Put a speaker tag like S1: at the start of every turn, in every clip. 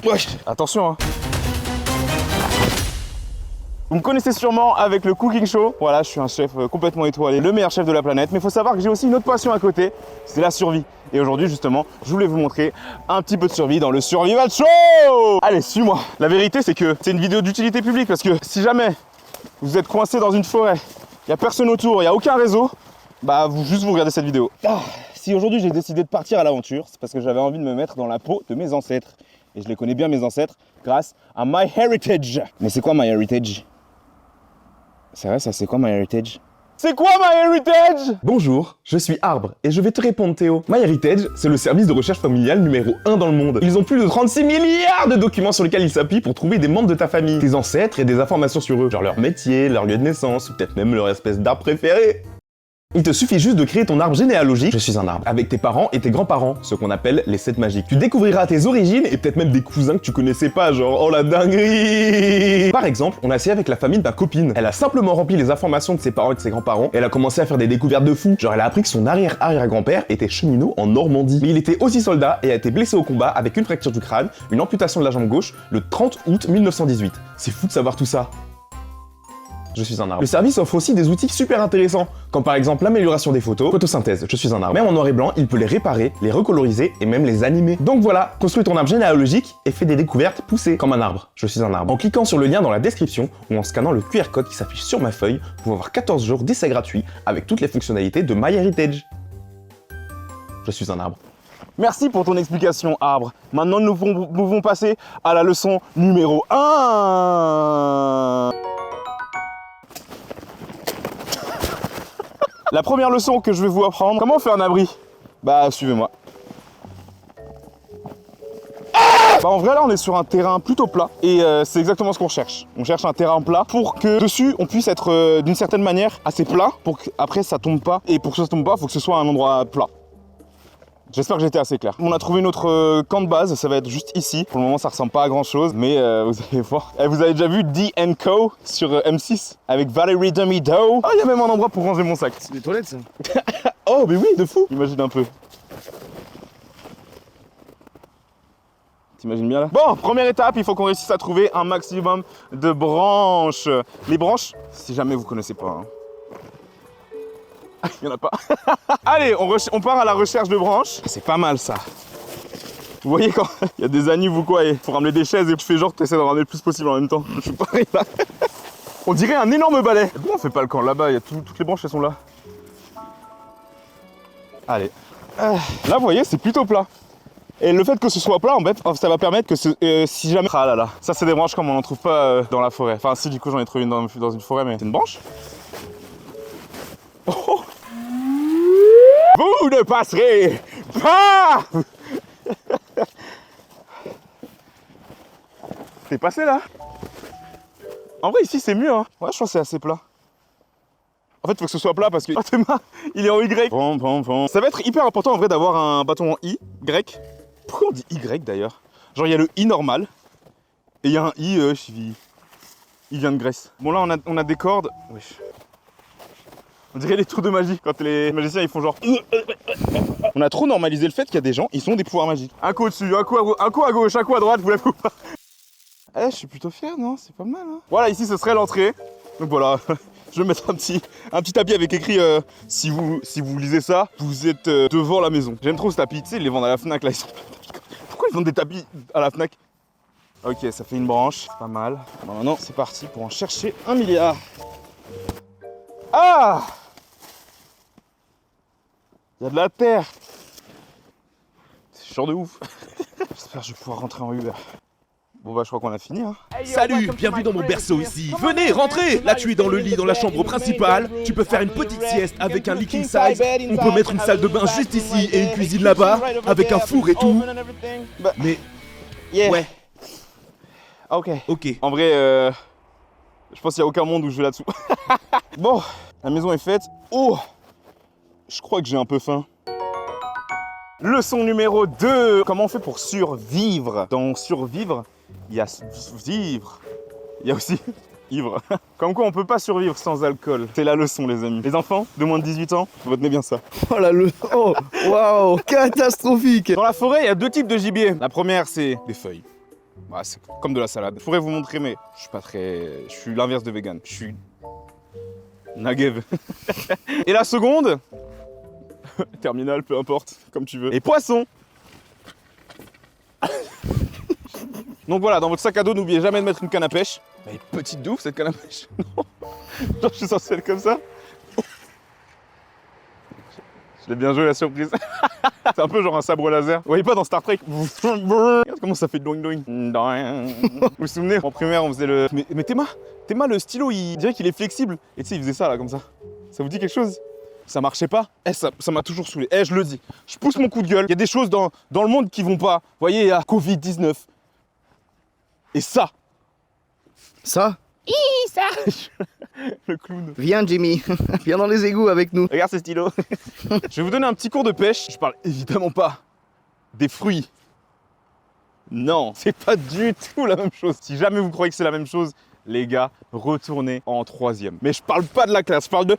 S1: Ouais. Attention, hein. Vous me connaissez sûrement avec le cooking show. Voilà, je suis un chef complètement étoilé, le meilleur chef de la planète. Mais il faut savoir que j'ai aussi une autre passion à côté, c'est la survie. Et aujourd'hui, justement, je voulais vous montrer un petit peu de survie dans le Survival Show. Allez, suis-moi. La vérité, c'est que c'est une vidéo d'utilité publique parce que si jamais vous êtes coincé dans une forêt, il n'y a personne autour, il n'y a aucun réseau, bah vous regardez cette vidéo. Si aujourd'hui j'ai décidé de partir à l'aventure, c'est parce que j'avais envie de me mettre dans la peau de mes ancêtres. Et je les connais bien, mes ancêtres, grâce à MyHeritage. Mais c'est quoi MyHeritage ? C'est vrai, ça, c'est quoi MyHeritage ? C'est quoi MyHeritage ?
S2: Bonjour, je suis Arbre et je vais te répondre Théo. MyHeritage, c'est le service de recherche familiale numéro 1 dans le monde. Ils ont plus de 36 milliards de documents sur lesquels ils s'appuient pour trouver des membres de ta famille, tes ancêtres et des informations sur eux, genre leur métier, leur lieu de naissance ou peut-être même leur espèce d'arbre préféré. Il te suffit juste de créer ton arbre généalogique, je suis un arbre, avec tes parents et tes grands-parents, ce qu'on appelle les 7 magiques. Tu découvriras tes origines et peut-être même des cousins que tu connaissais pas, genre oh la dinguerie. Par exemple, on a essayé avec la famille de ma copine. Elle a simplement rempli les informations de ses parents et de ses grands-parents, et elle a commencé à faire des découvertes de fou. Genre elle a appris que son arrière-arrière-grand-père était cheminot en Normandie. Mais il était aussi soldat et a été blessé au combat avec une fracture du crâne, une amputation de la jambe gauche, le 30 août 1918. C'est fou de savoir tout ça. Je suis un arbre. Le service offre aussi des outils super intéressants, comme par exemple l'amélioration des photos, photosynthèse, je suis un arbre. Même en noir et blanc, il peut les réparer, les recoloriser et même les animer. Donc voilà, construis ton arbre généalogique et fais des découvertes poussées comme un arbre. Je suis un arbre. En cliquant sur le lien dans la description ou en scannant le QR code qui s'affiche sur ma feuille, vous pouvez avoir 14 jours d'essai gratuit avec toutes les fonctionnalités de MyHeritage. Je suis un arbre.
S1: Merci pour ton explication, Arbre. Maintenant, nous pouvons passer à la leçon numéro 1. La première leçon que je vais vous apprendre, comment faire un abri ? Bah, suivez-moi. Bah, en vrai, là, on est sur un terrain plutôt plat et c'est exactement ce qu'on cherche. On cherche un terrain plat pour que dessus, on puisse être d'une certaine manière assez plat pour qu'après, ça tombe pas. Et pour que ça tombe pas, il faut que ce soit un endroit plat. J'espère que j'ai été assez clair. On a trouvé notre camp de base, ça va être juste ici. Pour le moment, ça ressemble pas à grand chose, mais vous allez voir. Vous avez déjà vu D & Co sur M6 avec Valerie Damido. Ah, il y a même un endroit pour ranger mon sac.
S3: C'est des toilettes, ça.
S1: Oh, mais oui, de fou. Imagine un peu. T'imagines bien là? Bon, première étape, il faut qu'on réussisse à trouver un maximum de branches. Les branches, si jamais vous connaissez pas, hein. Il n'y en a pas. Allez, on part à la recherche de branches. C'est pas mal ça. Vous voyez quand il y a des annives ou quoi, il faut ramener des chaises et tu fais genre que tu essaies d'en ramener le plus possible en même temps. Je suis pareil là. On dirait un énorme balai. Pourquoi on fait pas le camp là-bas? Il y a toutes les branches, elles sont là. Allez. Là, vous voyez, c'est plutôt plat. Et le fait que ce soit plat, en fait, ça va permettre que si jamais... Ah là là. Ça, c'est des branches comme on n'en trouve pas dans la forêt. Enfin, si, du coup, j'en ai trouvé une dans une forêt, mais c'est une branche. Oh. Vous ne passerez pas. T'es passé là? En vrai ici c'est mieux hein. Ouais je pense que c'est assez plat. En fait il faut que ce soit plat parce que oh, Théma, il est en Y. Bon. Ça va être hyper important en vrai d'avoir un bâton en I, grec. Pourquoi on dit Y d'ailleurs? Genre il y a le I normal et il y a un I il vient de Grèce. Bon là on a des cordes. Wesh. On dirait les tours de magie quand les magiciens ils font genre. On a trop normalisé le fait qu'il y a des gens, ils ont des pouvoirs magiques. Un coup au-dessus, un coup à gauche, un coup à droite, vous l'avez ou pas? Eh, je suis plutôt fier, non? C'est pas mal, hein? Voilà, ici ce serait l'entrée. Donc voilà, je vais mettre un petit tapis avec écrit si vous lisez ça, vous êtes devant la maison. J'aime trop ce tapis, tu sais, ils les vendent à la Fnac là. Pourquoi ils vendent des tapis à la Fnac? Ok, ça fait une branche, pas mal. Bon, maintenant c'est parti pour en chercher 1 milliard. Ah! Il y a de la terre. C'est chiant de ouf. J'espère que je vais pouvoir rentrer en Uber. Bon bah je crois qu'on a fini hein.
S4: Salut, bienvenue dans mon berceau ici. Venez, rentrez. Là tu es dans le lit, dans la chambre principale. Tu peux faire une petite sieste avec un lit king size. On peut mettre une salle de bain juste ici et une cuisine là-bas, avec un four et tout. Mais... ouais.
S1: Ok.
S4: Ok.
S1: En vrai, je pense qu'il n'y a aucun monde où je vais là-dessous. Bon, la maison est faite. Oh! Je crois que j'ai un peu faim. Leçon numéro 2. Comment on fait pour survivre? Dans survivre, il y a vivre. Il y a aussi ivre. Comme quoi on peut pas survivre sans alcool. C'est la leçon les amis. Les enfants de moins de 18 ans, retenez bien ça.
S3: Oh la leçon. Oh, waouh, catastrophique.
S1: Dans la forêt, il y a 2 types de gibier. La première, c'est des feuilles. Bah, c'est comme de la salade. Je pourrais vous montrer, mais je suis pas très... Je suis l'inverse de vegan. Je suis... Nagev. Et la seconde... Terminal, peu importe, comme tu veux. Et poisson. Donc voilà, dans votre sac à dos, n'oubliez jamais de mettre une canne à pêche. Elle est petite de ouf, cette canne à pêche. Non. Genre, je suis censé être comme ça. Je l'ai bien joué, la surprise. C'est un peu genre un sabre laser. Vous voyez pas dans Star Trek? Regarde comment ça fait doing doing. Vous vous souvenez, en primaire, on faisait le... Mais Théma, le stylo, il dirait qu'il est flexible. Et tu sais, il faisait ça, là, comme ça. Ça vous dit quelque chose? Ça marchait pas. Ça m'a toujours saoulé. Je le dis. Je pousse mon coup de gueule. Il y a des choses dans le monde qui vont pas. Vous voyez, il y a Covid-19. Et ça.
S3: Ça?
S1: Ça. Le clown.
S3: Viens Jimmy, viens dans les égouts avec nous.
S1: Regarde ce stylo. Je vais vous donner un petit cours de pêche. Je parle évidemment pas des fruits. Non, c'est pas du tout la même chose. Si jamais vous croyez que c'est la même chose, les gars, retournez en 3e. Mais je parle pas de la classe, je parle de...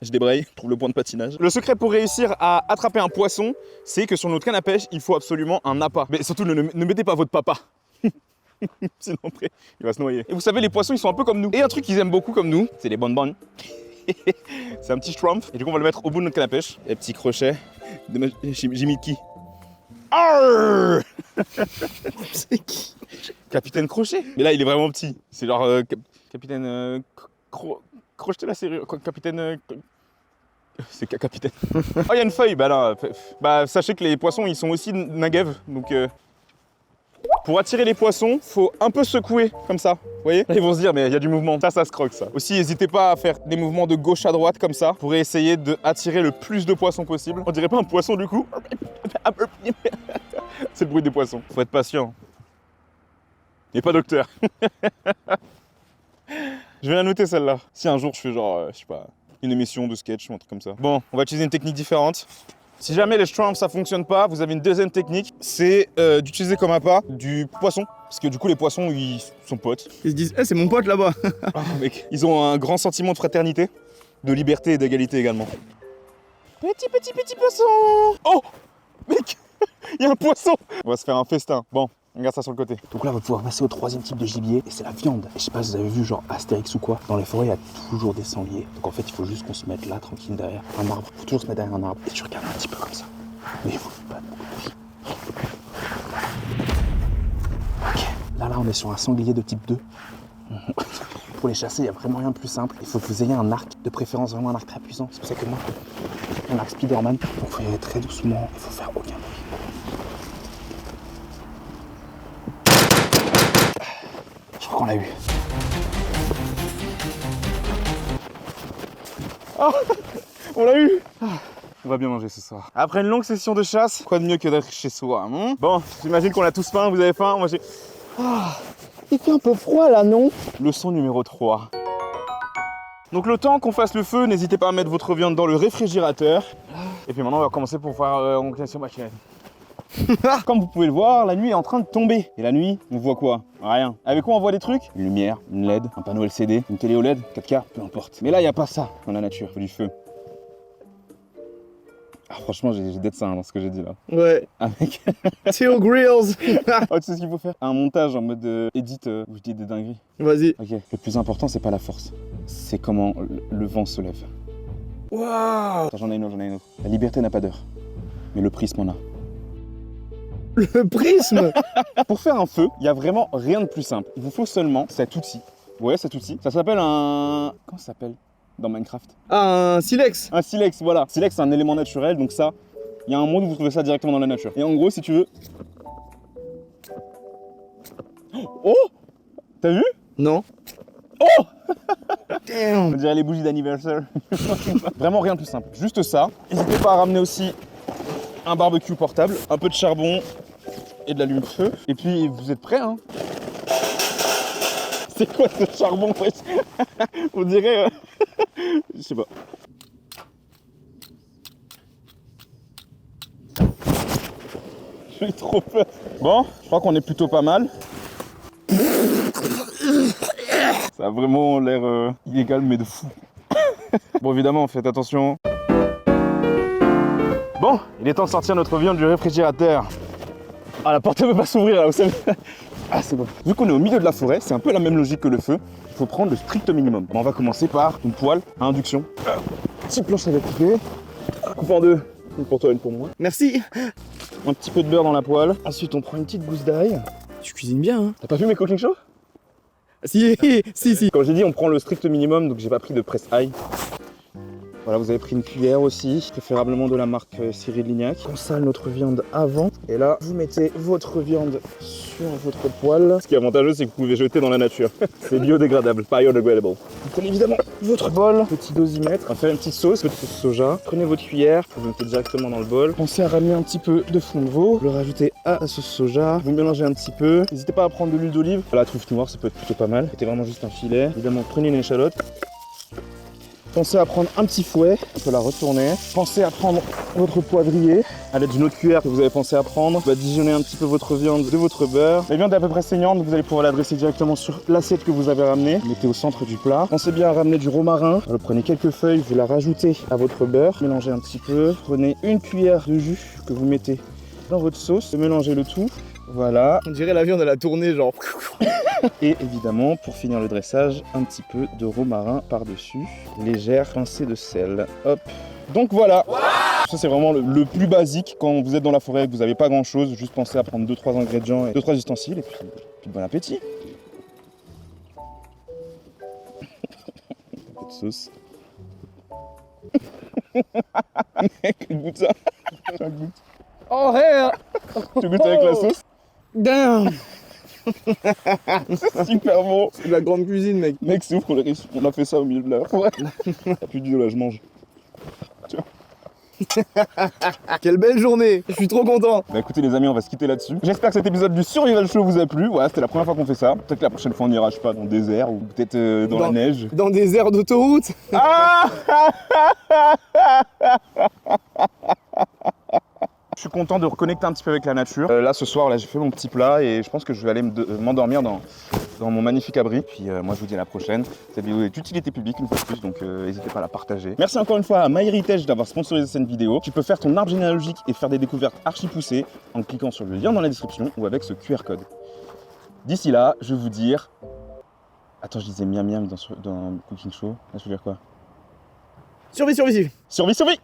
S1: Je débraye, je trouve le point de patinage. Le secret pour réussir à attraper un poisson, c'est que sur notre canne à pêche, il faut absolument un appât. Mais surtout, ne mettez pas votre papa. Sinon après, il va se noyer. Et vous savez, les poissons, ils sont un peu comme nous. Et un truc qu'ils aiment beaucoup comme nous, c'est les bonbons. C'est un petit shrimp. Et du coup, on va le mettre au bout de notre canne à pêche. Et petit crochet de Jimmy Key. Arrrr.
S3: C'est qui?
S1: Capitaine Crochet. Mais là, il est vraiment petit. C'est genre capitaine Crochet la serrure. Capitaine... C'est capitaine. Oh, il y a une feuille. Bah là, sachez que les poissons, ils sont aussi nagev. Donc... Pour attirer les poissons, faut un peu secouer comme ça, vous voyez? Là, ils vont se dire, mais il y a du mouvement, ça se croque ça. Aussi, n'hésitez pas à faire des mouvements de gauche à droite comme ça, pour essayer d'attirer le plus de poissons possible. On dirait pas un poisson du coup. C'est le bruit des poissons. Faut être patient. Et pas docteur. Je vais la noter celle-là. Si un jour je fais genre, je sais pas, une émission de sketch ou un truc comme ça. Bon, on va utiliser une technique différente. Si jamais les shrimps ça fonctionne pas, vous avez une deuxième technique, c'est d'utiliser comme appât du poisson. Parce que du coup les poissons ils sont potes.
S3: Ils se disent, c'est mon pote là-bas.
S1: Oh, mec, ils ont un grand sentiment de fraternité, de liberté et d'égalité également. Petit poisson. Oh mec, il y a un poisson. On va se faire un festin. Bon, on regarde ça sur le côté.
S5: Donc là, on va pouvoir passer au 3e type de gibier, et c'est la viande. Et je sais pas si vous avez vu, genre Astérix ou quoi, dans les forêts, il y a toujours des sangliers. Donc en fait, il faut juste qu'on se mette là, tranquille, derrière un arbre. Il faut toujours se mettre derrière un arbre, et tu regardes un petit peu comme ça. Mais il faut pas de bruit. Ok, là, on est sur un sanglier de type 2. Pour les chasser, il n'y a vraiment rien de plus simple. Il faut que vous ayez un arc, de préférence vraiment un arc très puissant. C'est pour ça que moi, j'ai un arc Spider-Man. Donc il faut y aller très doucement, il faut faire aucun bruit. Je crois qu'on l'a eu.
S1: Oh, on l'a eu. On va bien manger ce soir. Après une longue session de chasse, quoi de mieux que d'être chez soi, hein? Bon, j'imagine qu'on a tous faim, vous avez faim, moi j'ai...
S3: Il fait un peu froid là, non?
S1: Leçon numéro 3. Donc le temps qu'on fasse le feu, n'hésitez pas à mettre votre viande dans le réfrigérateur. Et puis maintenant on va commencer pour faire on machine. Comme vous pouvez le voir, la nuit est en train de tomber. Et la nuit, on voit quoi? Rien. Avec quoi on voit des trucs? Une lumière, une LED, un panneau LCD, une télé OLED, 4K, peu importe. Mais là, il n'y a pas ça dans la nature, il faut du feu. Ah, franchement, j'ai d'être ça dans ce que j'ai dit là.
S3: Ouais.
S1: Avec...
S3: Theo Grills.
S1: Oh, tu sais ce qu'il faut faire? Un montage en mode edit où je dis des dingueries.
S3: Vas-y.
S1: Ok. Le plus important, c'est pas la force. C'est comment le vent se lève.
S3: Waouh.
S1: Attends, j'en ai une autre. La liberté n'a pas d'heure. Mais le prisme en a.
S3: Le prisme.
S1: Pour faire un feu, il n'y a vraiment rien de plus simple. Il vous faut seulement cet outil. Vous voyez cet outil? Ça s'appelle un... Comment ça s'appelle dans Minecraft?
S3: Ah, un silex.
S1: Un silex, voilà. Silex, c'est un élément naturel, donc ça, il y a un monde où vous trouvez ça directement dans la nature. Et en gros, si tu veux... Oh! T'as vu?
S3: Non.
S1: Oh!
S3: Damn.
S1: On dirait les bougies d'anniversaire. Vraiment rien de plus simple. Juste ça. N'hésitez pas à ramener aussi un barbecue portable, un peu de charbon et de l'allume-feu. Et puis, vous êtes prêts, hein? C'est quoi ce charbon? On dirait... Je sais pas. J'ai trop peur. Bon, je crois qu'on est plutôt pas mal. Ça a vraiment l'air illégal, mais de fou. Bon, évidemment, faites attention. Bon, il est temps de sortir notre viande du réfrigérateur. Ah, la porte ne peut pas s'ouvrir là, vous savez. Ah, c'est bon. Vu qu'on est au milieu de la forêt, c'est un peu la même logique que le feu. Il faut prendre le strict minimum. Bon, on va commencer par une poêle à induction. Petite planche à découper. Coupe en deux. Une pour toi, une pour moi.
S3: Merci.
S1: Un petit peu de beurre dans la poêle. Ensuite, on prend une petite gousse d'ail.
S3: Tu cuisines bien, hein.
S1: T'as pas vu mes cooking shows?
S3: Si, si.
S1: Quand j'ai dit on prend le strict minimum, donc j'ai pas pris de presse ail. Voilà, vous avez pris une cuillère aussi, préférablement de la marque Cyril Lignac. On sale notre viande avant. Et là, vous mettez votre viande sur votre poêle. Ce qui est avantageux, c'est que vous pouvez jeter dans la nature. C'est biodégradable, biodegradable. Vous prenez évidemment votre bol, petit dosimètre. On va faire une petite sauce, petite sauce soja. Prenez votre cuillère, vous le mettez directement dans le bol. Pensez à ramener un petit peu de fond de veau, le rajouter à la sauce soja. Vous mélangez un petit peu. N'hésitez pas à prendre de l'huile d'olive. La truffe noire, ça peut être plutôt pas mal. Mettez vraiment juste un filet. Évidemment, prenez une échalote. Pensez à prendre un petit fouet, on peut la retourner. Pensez à prendre votre poivrier à l'aide d'une autre cuillère que vous avez pensé à prendre. Vous badigeonnez un petit peu votre viande de votre beurre. La viande est à peu près saignante, vous allez pouvoir la dresser directement sur l'assiette que vous avez ramenée. Mettez au centre du plat. Pensez bien à ramener du romarin. Alors, prenez quelques feuilles, vous la rajoutez à votre beurre. Mélangez un petit peu. Prenez une cuillère de jus que vous mettez dans votre sauce. Mélangez le tout. Voilà.
S3: On dirait la viande, elle a tourné genre.
S1: Et évidemment, pour finir le dressage, un petit peu de romarin par-dessus. Légère pincée de sel. Hop. Donc voilà. Ça, c'est vraiment le plus basique quand vous êtes dans la forêt et que vous n'avez pas grand-chose. Juste pensez à prendre 2-3 ingrédients et 2-3 ustensiles. Et puis bon appétit. Un peu de sauce. Mec, goûte ça. Goûte.
S3: Oh, hey.
S1: Tu goûtes avec la sauce?
S3: Damn.
S1: Super bon.
S3: C'est de la grande cuisine, mec.
S1: Mec, c'est ouf qu'on a fait ça au milieu de la forêt. T'as plus d'idée, là, je mange.
S3: Quelle belle journée. Je suis trop content.
S1: Bah écoutez les amis, on va se quitter là-dessus. J'espère que cet épisode du Survival Show vous a plu. Voilà, c'était la première fois qu'on fait ça. Peut-être que la prochaine fois on ira, je sais pas, dans le désert ou peut-être dans la neige.
S3: Dans des aires d'autoroute.
S1: Ah Je suis content de reconnecter un petit peu avec la nature. Là ce soir, là j'ai fait mon petit plat et je pense que je vais aller m'endormir dans mon magnifique abri. Puis moi je vous dis à la prochaine. Cette vidéo est d'utilité publique une fois de plus, donc n'hésitez pas à la partager. Merci encore une fois à MyHeritage d'avoir sponsorisé cette vidéo. Tu peux faire ton arbre généalogique et faire des découvertes archi poussées en cliquant sur le lien dans la description ou avec ce QR code. D'ici là, je vais vous dire... Attends, je disais miam miam dans Cooking Show. Là je veux dire quoi?
S3: Survie.
S1: Survie